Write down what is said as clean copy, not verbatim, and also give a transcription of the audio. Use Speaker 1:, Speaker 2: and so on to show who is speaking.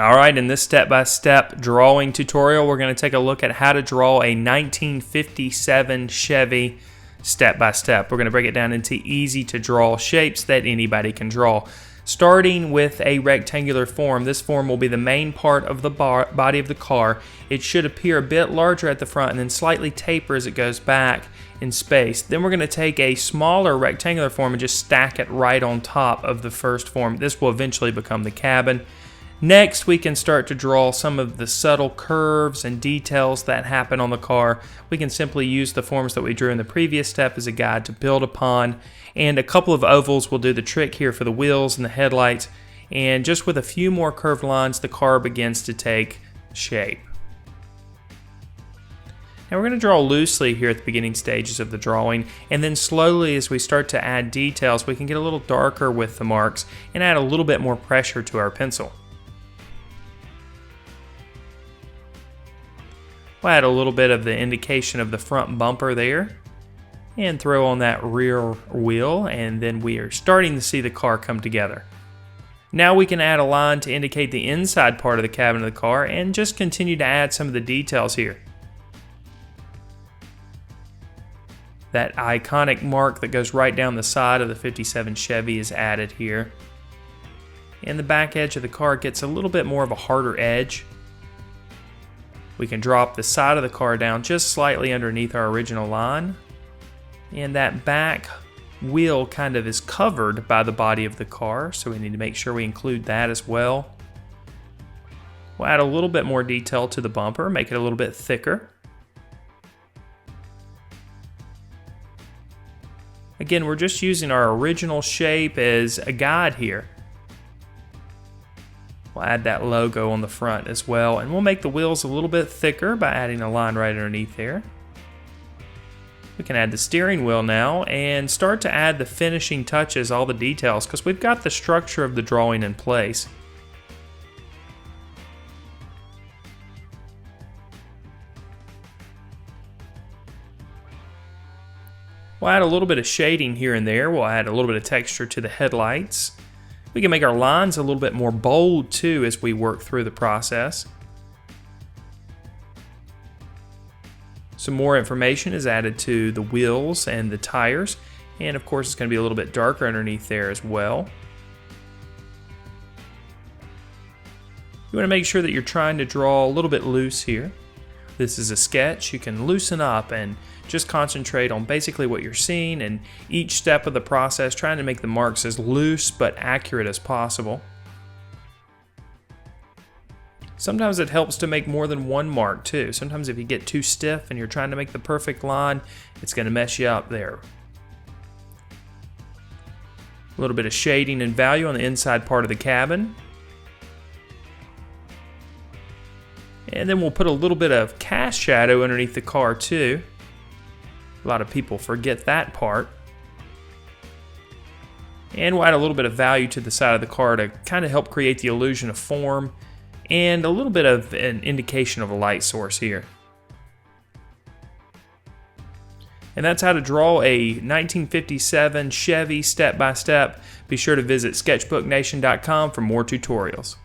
Speaker 1: Alright, in this step-by-step drawing tutorial, we're going to take a look at how to draw a 1957 Chevy step-by-step. We're going to break it down into easy-to-draw shapes that anybody can draw. Starting with a rectangular form, this form will be the main part of the body of the car. It should appear a bit larger at the front and then slightly taper as it goes back in space. Then we're going to take a smaller rectangular form and just stack it right on top of the first form. This will eventually become the cabin. Next, we can start to draw some of the subtle curves and details that happen on the car. We can simply use the forms that we drew in the previous step as a guide to build upon. And a couple of ovals will do the trick here for the wheels and the headlights. And just with a few more curved lines, the car begins to take shape. Now we're going to draw loosely here at the beginning stages of the drawing, and then slowly as we start to add details, we can get a little darker with the marks and add a little bit more pressure to our pencil. We'll add a little bit of the indication of the front bumper there and throw on that rear wheel, and then we are starting to see the car come together. Now we can add a line to indicate the inside part of the cabin of the car and just continue to add some of the details here. That iconic mark that goes right down the side of the 57 Chevy is added here. And the back edge of the car gets a little bit more of a harder edge. We can drop the side of the car down just slightly underneath our original line. And that back wheel kind of is covered by the body of the car, so we need to make sure we include that as well. We'll add a little bit more detail to the bumper, make it a little bit thicker. Again, we're just using our original shape as a guide here. We'll add that logo on the front as well, and we'll make the wheels a little bit thicker by adding a line right underneath there. We can add the steering wheel now and start to add the finishing touches, all the details, because we've got the structure of the drawing in place. We'll add a little bit of shading here and there. We'll add a little bit of texture to the headlights. We can make our lines a little bit more bold too as we work through the process. Some more information is added to the wheels and the tires, and of course it's going to be a little bit darker underneath there as well. You want to make sure that you're trying to draw a little bit loose here. This is a sketch. You can loosen up and just concentrate on basically what you're seeing, and each step of the process trying to make the marks as loose but accurate as possible. Sometimes it helps to make more than one mark too. Sometimes if you get too stiff and you're trying to make the perfect line, it's going to mess you up there. A little bit of shading and value on the inside part of the cabin. And then we'll put a little bit of cast shadow underneath the car too. A lot of people forget that part. And we'll add a little bit of value to the side of the car to kind of help create the illusion of form and a little bit of an indication of a light source here. And that's how to draw a 1957 Chevy step-by-step. Be sure to visit sketchbooknation.com for more tutorials.